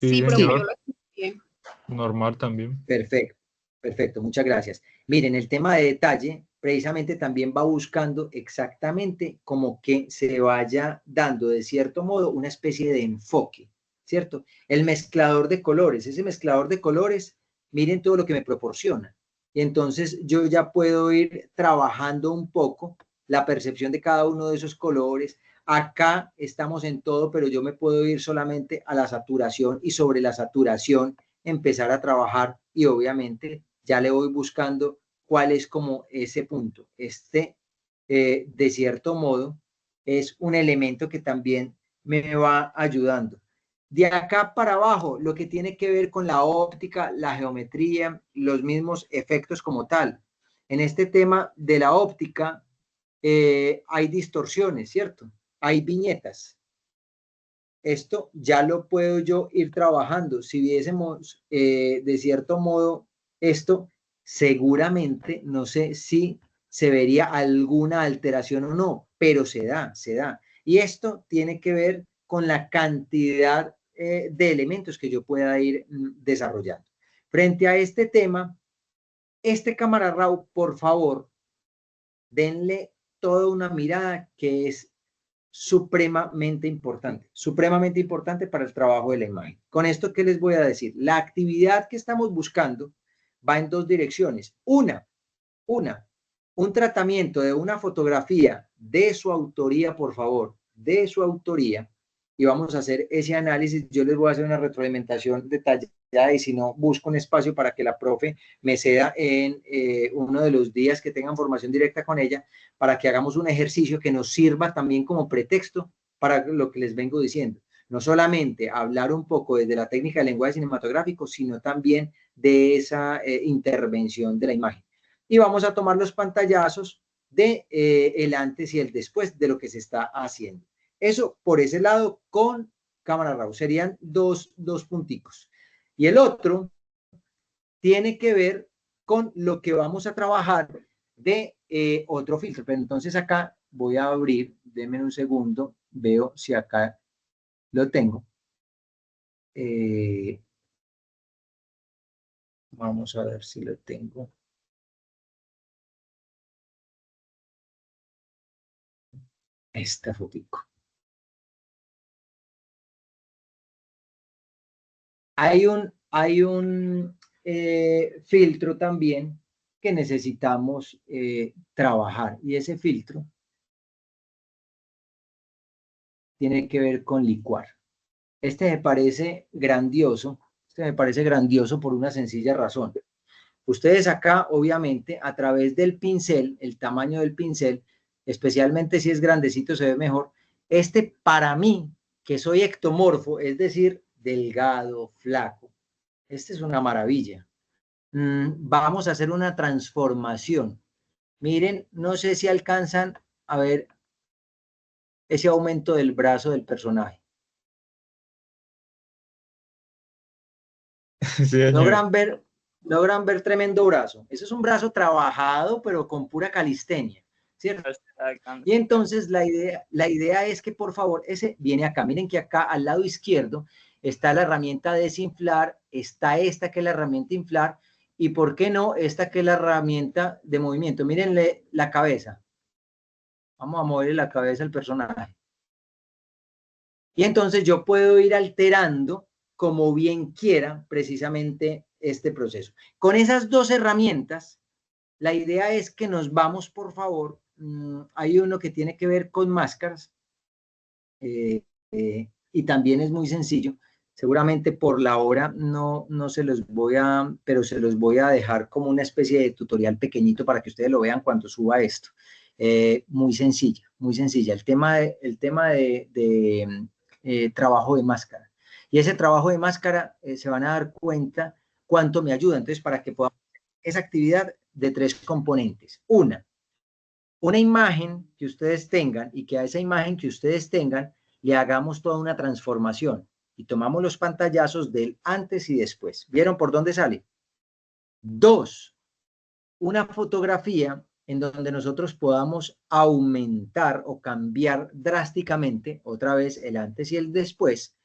Speaker 4: Sí,
Speaker 2: Sí, profe, yo
Speaker 4: señor.
Speaker 2: lo escuché.
Speaker 4: Normal también.
Speaker 1: Perfecto, perfecto, muchas gracias. Miren, el tema de detalle precisamente también va buscando exactamente como que se vaya dando de cierto modo una especie de enfoque, ¿cierto? El mezclador de colores, ese mezclador de colores, miren todo lo que me proporciona. Y entonces yo ya puedo ir trabajando un poco la percepción de cada uno de esos colores. Acá estamos en todo, pero yo me puedo ir solamente a la saturación y sobre la saturación empezar a trabajar y obviamente ya le voy buscando cuál es como ese punto. De cierto modo, es un elemento que también me va ayudando. De acá para abajo, lo que tiene que ver con la óptica, la geometría, los mismos efectos como tal. En este tema de la óptica, hay distorsiones, ¿cierto? Hay viñetas. Esto ya lo puedo yo ir trabajando. Si viésemos de cierto modo esto, seguramente no sé si se vería alguna alteración o no, pero se da, se da. Y esto tiene que ver con la cantidad de elementos que yo pueda ir desarrollando. Frente a este tema, este cámara RAW, por favor, denle toda una mirada que es supremamente importante para el trabajo de la imagen. Con esto, ¿qué les voy a decir? La actividad que estamos buscando va en dos direcciones. Un tratamiento de una fotografía de su autoría, por favor, de su autoría, y vamos a hacer ese análisis. Yo les voy a hacer una retroalimentación detallada y si no, busco un espacio para que la profe me ceda en uno de los días que tengan formación directa con ella, para que hagamos un ejercicio que nos sirva también como pretexto para lo que les vengo diciendo. No solamente hablar un poco desde la técnica del lenguaje cinematográfico, sino también de esa intervención de la imagen. Y vamos a tomar los pantallazos de el antes y el después de lo que se está haciendo. Eso por ese lado con cámara RAW. Serían dos punticos. Y el otro tiene que ver con lo que vamos a trabajar de otro filtro. Pero entonces acá voy a abrir, denme un segundo, veo si acá lo tengo. Vamos a ver si lo tengo. esta fotico. Hay un filtro también que necesitamos trabajar, y ese filtro tiene que ver con licuar. Este me parece grandioso por una sencilla razón. Ustedes acá, obviamente, a través del pincel, el tamaño del pincel, especialmente si es grandecito se ve mejor. Este, para mí, que soy ectomorfo, es decir, delgado, flaco, este es una maravilla. Vamos a hacer una transformación. Miren, no sé si alcanzan a ver ese aumento del brazo del personaje.
Speaker 4: Sí, señor.
Speaker 1: Logran ver tremendo brazo. Ese es un brazo trabajado, pero con pura calistenia, ¿cierto? Y entonces la idea es que, por favor, ese viene acá. Miren que acá al lado izquierdo está la herramienta desinflar, está esta que es la herramienta inflar, y por qué no esta que es la herramienta de movimiento. Mírenle la cabeza. Vamos a moverle la cabeza al personaje. Y entonces yo puedo ir alterando como bien quiera precisamente este proceso. Con esas dos herramientas, la idea es que nos vamos, por favor, hay uno que tiene que ver con máscaras y también es muy sencillo. Seguramente por la hora no se los voy a, pero se los voy a dejar como una especie de tutorial pequeñito para que ustedes lo vean cuando suba esto. Muy sencilla, muy sencilla. El tema de trabajo de máscara. Y ese trabajo de máscara se van a dar cuenta cuánto me ayuda. Entonces, para que podamos hacer esa actividad de 3 componentes. Una imagen que ustedes tengan y que a esa imagen que ustedes tengan le hagamos toda una transformación y tomamos los pantallazos del antes y después. ¿Vieron por dónde sale? 2, una fotografía en donde nosotros podamos aumentar o cambiar drásticamente, otra vez el antes y el después,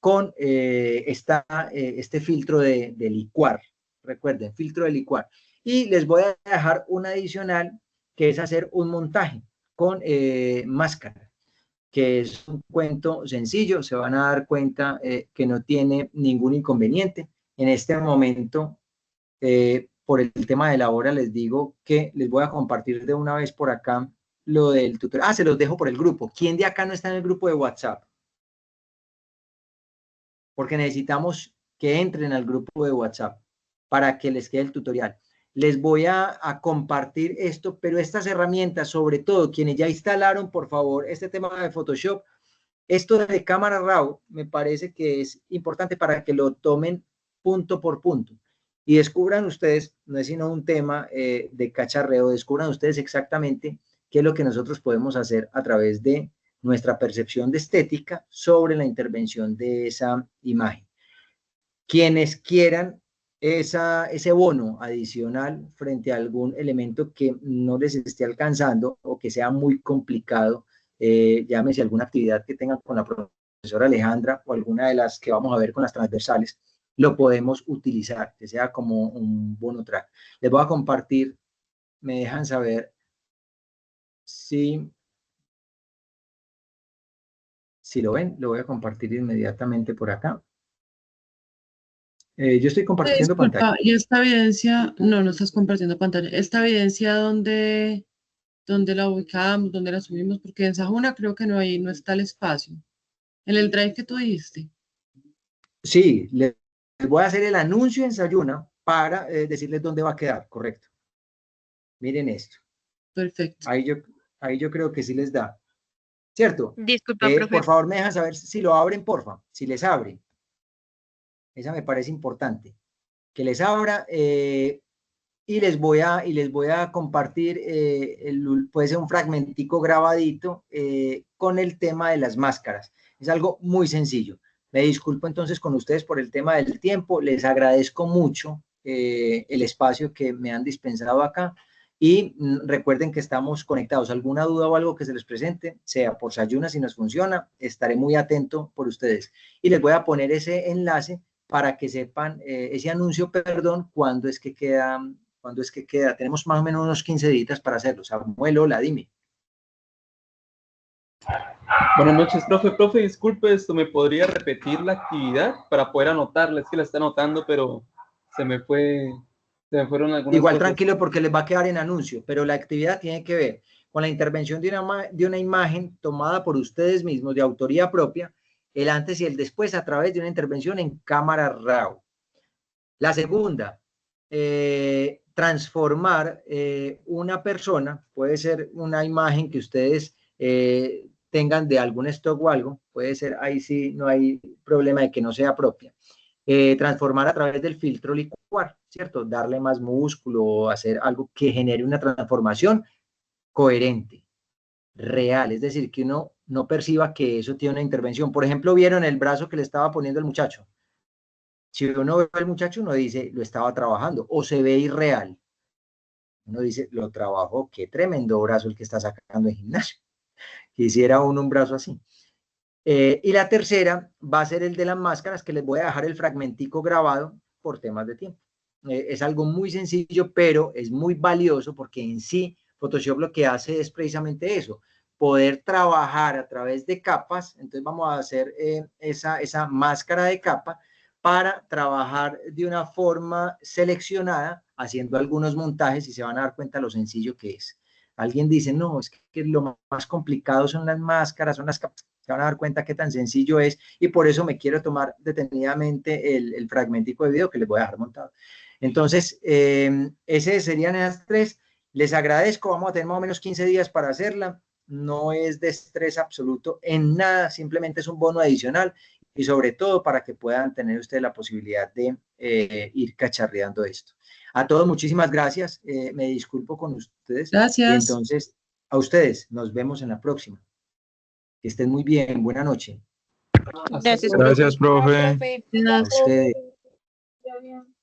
Speaker 1: con este filtro de licuar. Recuerden, filtro de licuar. Y les voy a dejar un adicional, que es hacer un montaje con máscara, que es un cuento sencillo. Se van a dar cuenta que no tiene ningún inconveniente. En este momento, por el tema de la hora, les digo que les voy a compartir de una vez por acá lo del tutorial. Se los dejo por el grupo. ¿Quién de acá no está en el grupo de WhatsApp? Porque necesitamos que entren al grupo de WhatsApp para que les quede el tutorial. Les voy a compartir esto, pero estas herramientas, sobre todo quienes ya instalaron, por favor, este tema de Photoshop, esto de cámara RAW, me parece que es importante para que lo tomen punto por punto y descubran ustedes, no es sino un tema de cacharreo, descubran ustedes exactamente qué es lo que nosotros podemos hacer a través de nuestra percepción de estética sobre la intervención de esa imagen. Quienes quieran ese bono adicional frente a algún elemento que no les esté alcanzando o que sea muy complicado, llámese alguna actividad que tengan con la profesora Alejandra o alguna de las que vamos a ver con las transversales, lo podemos utilizar, que sea como un bono track. Les voy a compartir, me dejan saber si lo ven, lo voy a compartir inmediatamente por acá. Yo estoy compartiendo pantalla.
Speaker 3: Y esta evidencia, no estás compartiendo pantalla. Esta evidencia, ¿dónde la ubicamos, dónde la subimos? Porque en Sajuna creo que no está el espacio. En el drive que tú dijiste.
Speaker 1: Sí, les voy a hacer el anuncio en Sayuna para decirles dónde va a quedar, correcto. Miren esto.
Speaker 3: Perfecto.
Speaker 1: Ahí yo creo que sí les da. ¿Cierto?
Speaker 8: Disculpa, profe.
Speaker 1: Por favor, me dejan saber si lo abren, porfa. Si les abre. Esa me parece importante. Que les abra y les voy a compartir, puede ser un fragmentico grabadito con el tema de las máscaras. Es algo muy sencillo. Me disculpo entonces con ustedes por el tema del tiempo. Les agradezco mucho el espacio que me han dispensado acá. Y recuerden que estamos conectados. ¿Alguna duda o algo que se les presente? Sea por Sayuna, si nos funciona, estaré muy atento por ustedes. Y les voy a poner ese enlace para que sepan, ese anuncio, perdón, cuándo es que queda. Tenemos más o menos unos 15 días para hacerlo. Samuel, hola, dime.
Speaker 8: Buenas noches, profe. Profe, disculpe, ¿me podría repetir la actividad para poder anotarla? Es que la está anotando, pero se me fueron algunas
Speaker 1: Igual
Speaker 8: cosas.
Speaker 1: tranquilo porque les va a quedar en anuncio, pero la actividad tiene que ver con la intervención de una imagen tomada por ustedes mismos de autoría propia, el antes y el después a través de una intervención en cámara RAW. La segunda, transformar una persona, puede ser una imagen que ustedes tengan de algún stock o algo, puede ser, ahí sí no hay problema de que no sea propia. Transformar a través del filtro licuar, ¿cierto? Darle más músculo, hacer algo que genere una transformación coherente, real, es decir, que uno no perciba que eso tiene una intervención. Por ejemplo, ¿vieron el brazo que le estaba poniendo el muchacho? Si uno ve al muchacho, uno dice, lo estaba trabajando, o se ve irreal. Uno dice, lo trabajó, qué tremendo brazo el que está sacando en gimnasio. Quisiera uno un brazo así. Y la tercera va a ser el de las máscaras, que les voy a dejar el fragmentico grabado por temas de tiempo. Es algo muy sencillo, pero es muy valioso porque en sí Photoshop lo que hace es precisamente eso, poder trabajar a través de capas. Entonces vamos a hacer esa máscara de capa para trabajar de una forma seleccionada, haciendo algunos montajes y se van a dar cuenta lo sencillo que es. Alguien dice, no, es que lo más complicado son las máscaras, son las capas. Se van a dar cuenta qué tan sencillo es y por eso me quiero tomar detenidamente el fragmentico de video que les voy a dejar montado. Entonces, ese serían esas tres. Les agradezco, vamos a tener más o menos 15 días para hacerla. No es de estrés absoluto en nada, simplemente es un bono adicional y sobre todo para que puedan tener ustedes la posibilidad de ir cacharreando esto. A todos, muchísimas gracias. Me disculpo con ustedes.
Speaker 3: Gracias.
Speaker 1: Y entonces, a ustedes, nos vemos en la próxima. Que estén muy bien. Buena noche.
Speaker 2: Gracias,
Speaker 4: Gracias, profe.
Speaker 2: profe.
Speaker 1: A ustedes.
Speaker 2: Ya bien.